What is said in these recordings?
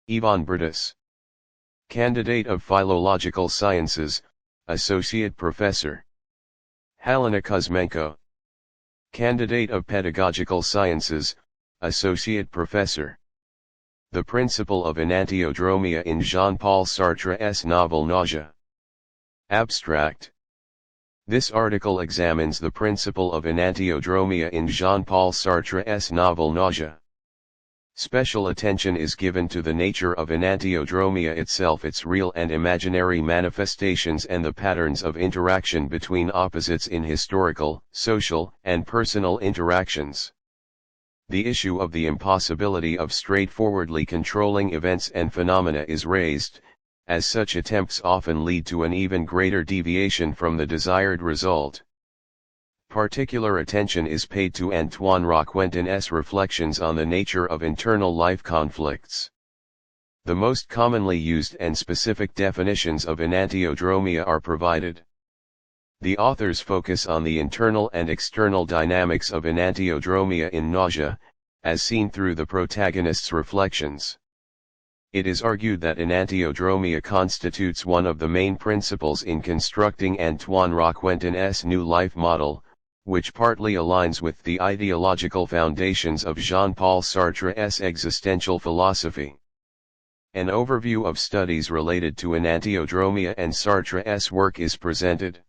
Ivan BRATUS. Candidate of Philological Sciences, Associate Professor. Halyna KUZMENKO. Candidate of Pedagogical Sciences, Associate Professor. The principle of Enantiodromia in Jean-Paul Sartre's novel Nausea. Abstract. This article examines the principle of Enantiodromia in Jean-Paul Sartre's novel Nausea. Special attention is given to the nature of enantiodromia itself, its real and imaginary manifestations, and the patterns of interaction between opposites in historical, social, and personal interactions. The issue of the impossibility of straightforwardly controlling events and phenomena is raised, as such attempts often lead to an even greater deviation from the desired result. Particular attention is paid to Antoine Roquentin's reflections on the nature of internal life conflicts. The most commonly used and specific definitions of enantiodromia are provided. The authors focus on the internal and external dynamics of enantiodromia in Nausea, as seen through the protagonist's reflections. It is argued that enantiodromia constitutes one of the main principles in constructing Antoine Roquentin's new life model, which partly aligns with the ideological foundations of Jean-Paul Sartre's existential philosophy. An overview of studies related to enantiodromia and Sartre's work is presented.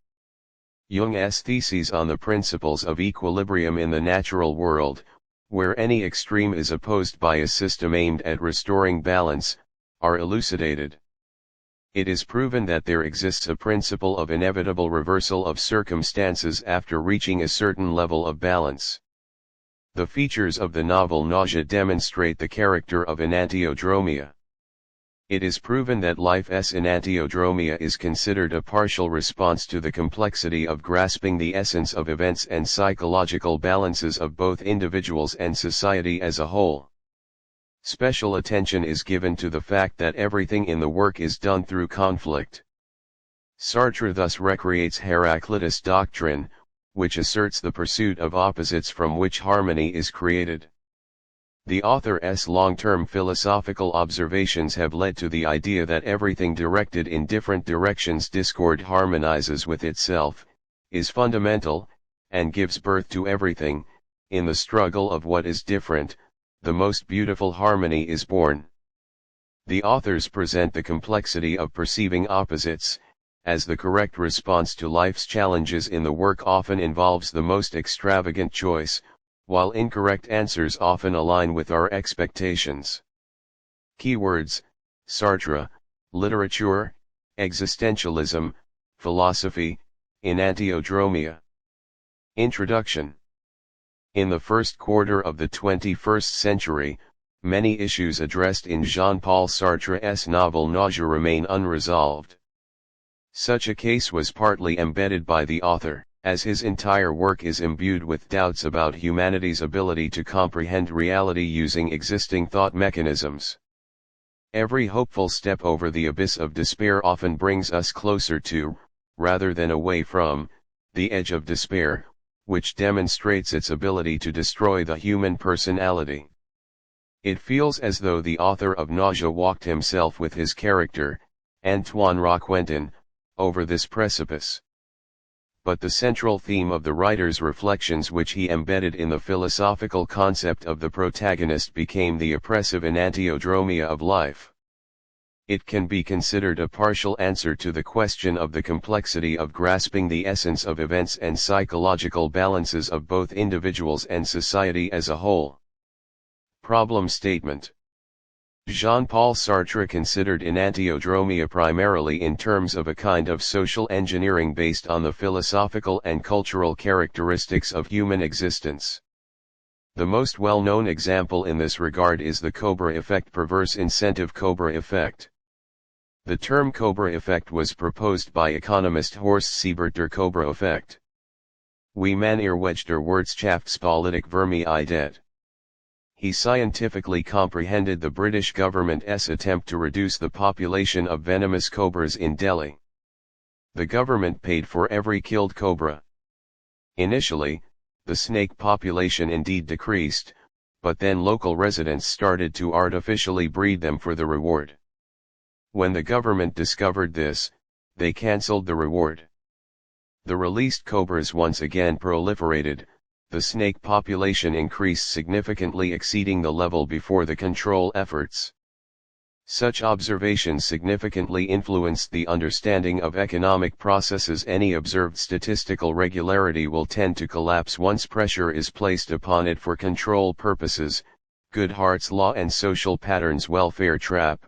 Jung's theses on the principles of equilibrium in the natural world, where any extreme is opposed by a system aimed at restoring balance, are elucidated. It is proven that there exists a principle of inevitable reversal of circumstances after reaching a certain level of balance. The features of the novel Nausea demonstrate the character of enantiodromia. It is proven that life's enantiodromia is considered a partial response to the complexity of grasping the essence of events and psychological balances of both individuals and society as a whole. Special attention is given to the fact that everything in the work is done through conflict. Sartre thus recreates Heraclitus' doctrine, which asserts the pursuit of opposites from which harmony is created. The author's long-term philosophical observations have led to the idea that everything directed in different directions discord harmonizes with itself, is fundamental, and gives birth to everything. In the struggle of what is different, the most beautiful harmony is born. The authors present the complexity of perceiving opposites, as the correct response to life's challenges in the work often involves the most extravagant choice, while incorrect answers often align with our expectations. Keywords: Sartre, literature, existentialism, philosophy, enantiodromia. Introduction. In the first quarter of the 21st century, many issues addressed in Jean-Paul Sartre's novel Nausea remain unresolved. Such a case was partly embedded by the author, as his entire work is imbued with doubts about humanity's ability to comprehend reality using existing thought mechanisms. Every hopeful step over the abyss of despair often brings us closer to, rather than away from, the edge of despair, which demonstrates its ability to destroy the human personality. It feels as though the author of Nausea walked himself with his character, Antoine Roquentin, over this precipice. But the central theme of the writer's reflections, which he embedded in the philosophical concept of the protagonist, became the oppressive enantiodromia of life. It can be considered a partial answer to the question of the complexity of grasping the essence of events and psychological balances of both individuals and society as a whole. Problem statement. Jean-Paul Sartre considered enantiodromia primarily in terms of a kind of social engineering based on the philosophical and cultural characteristics of human existence. The most well-known example in this regard is the Cobra effect, perverse incentive Cobra effect. The term Cobra effect was proposed by economist Horst Siebert. Der Cobra effect. Wie man Irrweg der Wirtschaftspolitik vermeidet. He scientifically comprehended the British government's attempt to reduce the population of venomous cobras in Delhi. The government paid for every killed cobra. Initially, the snake population indeed decreased, but then local residents started to artificially breed them for the reward. When the government discovered this, they cancelled the reward. The released cobras once again proliferated, the snake population increased significantly, exceeding the level before the control efforts. Such observations significantly influenced the understanding of economic processes. Any observed statistical regularity will tend to collapse once pressure is placed upon it for control purposes, Goodhart's law and social patterns welfare trap.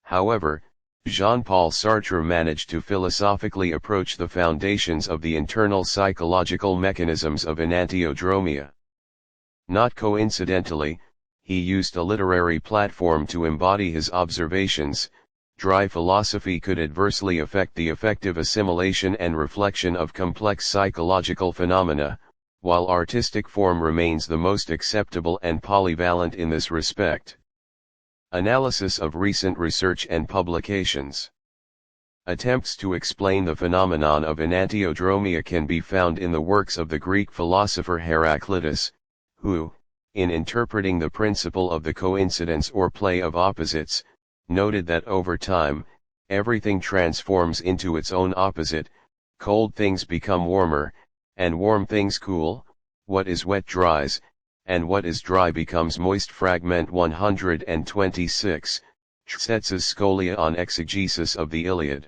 However, Jean-Paul Sartre managed to philosophically approach the foundations of the internal psychological mechanisms of Enantiodromia. Not coincidentally, he used a literary platform to embody his observations. Dry philosophy could adversely affect the effective assimilation and reflection of complex psychological phenomena, while artistic form remains the most acceptable and polyvalent in this respect. Analysis of recent research and publications. Attempts to explain the phenomenon of enantiodromia can be found in the works of the Greek philosopher Heraclitus, who, in interpreting the principle of the coincidence or play of opposites, noted that over time, everything transforms into its own opposite. Cold things become warmer, and warm things cool, what is wet dries, and what is dry becomes moist. Fragment 126, Tsetz's Scholia on Exegesis of the Iliad.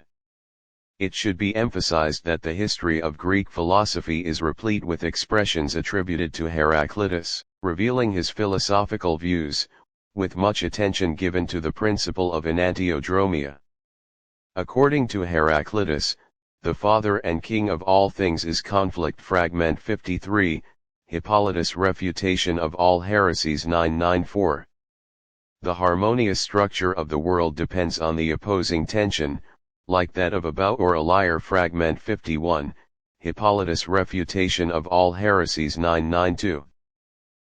It should be emphasized that the history of Greek philosophy is replete with expressions attributed to Heraclitus, revealing his philosophical views, with much attention given to the principle of enantiodromia. According to Heraclitus, the father and king of all things is conflict. Fragment 53, Hippolytus' Refutation of all Heresies 994. The harmonious structure of the world depends on the opposing tension, like that of a bow or a lyre. Fragment 51, Hippolytus' Refutation of all Heresies 992.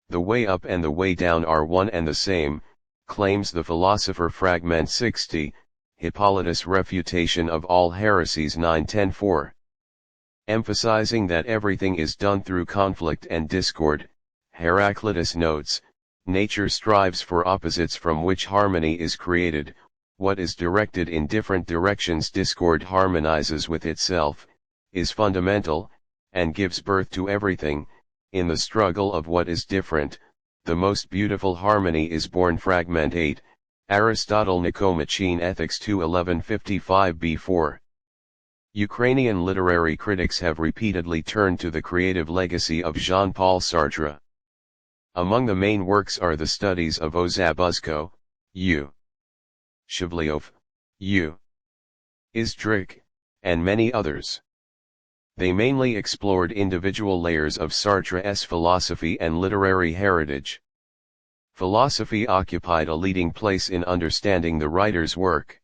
The way up and the way down are one and the same, claims the philosopher. Fragment 60, Hippolytus' Refutation of all Heresies 910-4. Emphasizing that everything is done through conflict and discord, Heraclitus notes, nature strives for opposites from which harmony is created. What is directed in different directions, discord harmonizes with itself, is fundamental, and gives birth to everything. In the struggle of what is different, the most beautiful harmony is born. Fragment 8, Aristotle Nicomachean Ethics 2:1155b4. Ukrainian literary critics have repeatedly turned to the creative legacy of Jean-Paul Sartre. Among the main works are the studies of Ozabuzko, U. Shivlyov, U. Izdrik, and many others. They mainly explored individual layers of Sartre's philosophy and literary heritage. Philosophy occupied a leading place in understanding the writer's work.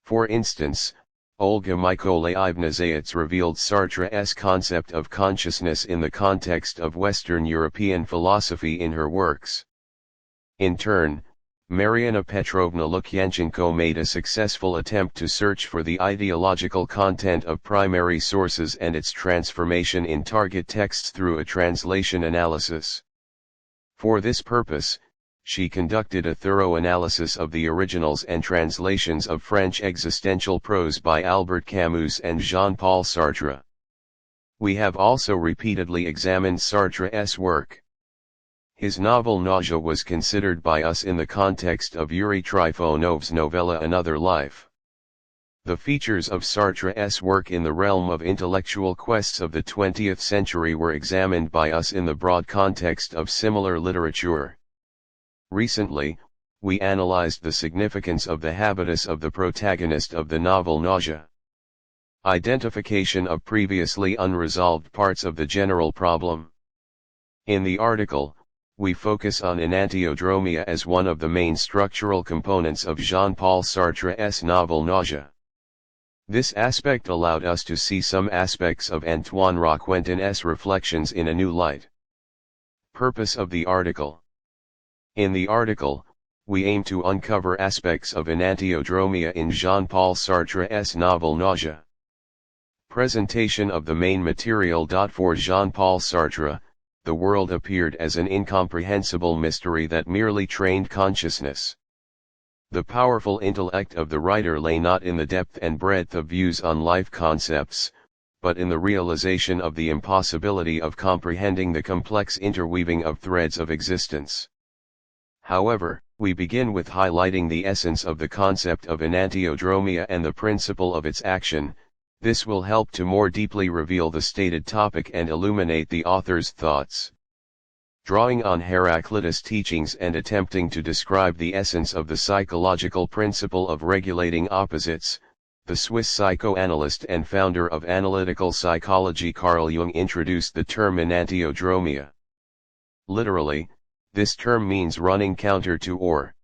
For instance, Olga Mykolaievna Zayats revealed Sartre's concept of consciousness in the context of Western European philosophy in her works. In turn, Mariana Petrovna Lukyanchenko made a successful attempt to search for the ideological content of primary sources and its transformation in target texts through a translation analysis. For this purpose, she conducted a thorough analysis of the originals and translations of French existential prose by Albert Camus and Jean-Paul Sartre. We have also repeatedly examined Sartre's work. His novel Nausea was considered by us in the context of Yuri Trifonov's novella Another Life. The features of Sartre's work in the realm of intellectual quests of the 20th century were examined by us in the broad context of similar literature. Recently, we analyzed the significance of the habitus of the protagonist of the novel Nausea. Identification of previously unresolved parts of the general problem. In the article, we focus on enantiodromia as one of the main structural components of Jean-Paul Sartre's novel Nausea. This aspect allowed us to see some aspects of Antoine Roquentin's reflections in a new light. Purpose of the article. In the article, we aim to uncover aspects of enantiodromia in Jean-Paul Sartre's novel Nausea. Presentation of the main material. For Jean-Paul Sartre, the world appeared as an incomprehensible mystery that merely trained consciousness. The powerful intellect of the writer lay not in the depth and breadth of views on life concepts, but in the realization of the impossibility of comprehending the complex interweaving of threads of existence. However, we begin with highlighting the essence of the concept of enantiodromia and the principle of its action. This will help to more deeply reveal the stated topic and illuminate the author's thoughts. Drawing on Heraclitus' teachings and attempting to describe the essence of the psychological principle of regulating opposites, the Swiss psychoanalyst and founder of analytical psychology Carl Jung introduced the term enantiodromia. Literally, this term means running counter to or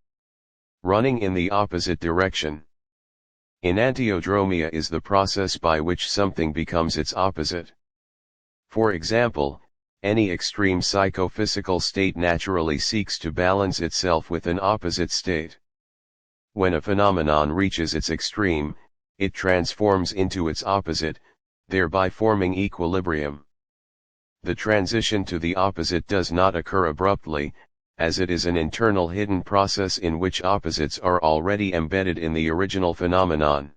running in the opposite direction. Enantiodromia is the process by which something becomes its opposite. For example, any extreme psychophysical state naturally seeks to balance itself with an opposite state. When a phenomenon reaches its extreme, it transforms into its opposite, thereby forming equilibrium. The transition to the opposite does not occur abruptly, as it is an internal hidden process in which opposites are already embedded in the original phenomenon.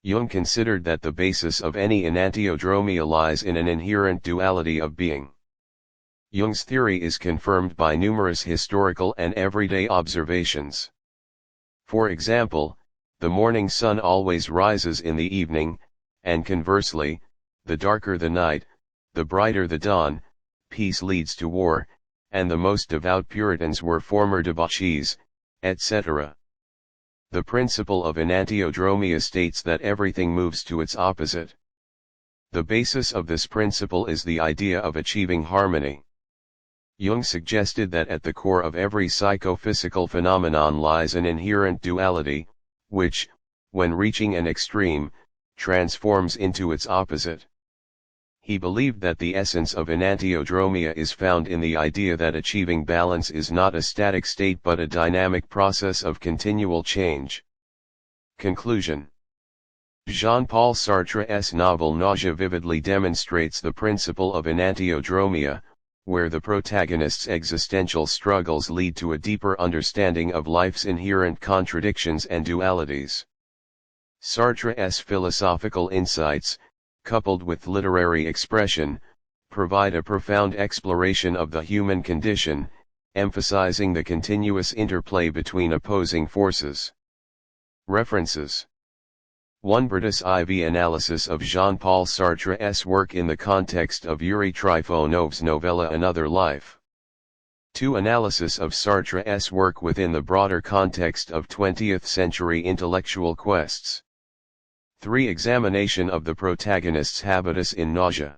Jung considered that the basis of any enantiodromia lies in an inherent duality of being. Jung's theory is confirmed by numerous historical and everyday observations. For example, the morning sun always rises in the evening, and conversely, the darker the night, the brighter the dawn. Peace leads to war, and the most devout Puritans were former debauchees, etc. The principle of enantiodromia states that everything moves to its opposite. The basis of this principle is the idea of achieving harmony. Jung suggested that at the core of every psychophysical phenomenon lies an inherent duality, which, when reaching an extreme, transforms into its opposite. He believed that the essence of enantiodromia is found in the idea that achieving balance is not a static state but a dynamic process of continual change. Conclusion. Jean-Paul Sartre's novel Nausea vividly demonstrates the principle of enantiodromia, where the protagonist's existential struggles lead to a deeper understanding of life's inherent contradictions and dualities. Sartre's philosophical insights, coupled with literary expression, provide a profound exploration of the human condition, emphasizing the continuous interplay between opposing forces. References. 1. BRATUS IV analysis of Jean-Paul Sartre's work in the context of Yuri Trifonov's novella Another Life. 2. Analysis of Sartre's work within the broader context of 20th-century intellectual quests. 3. Examination of the protagonist's habitus in Nausea.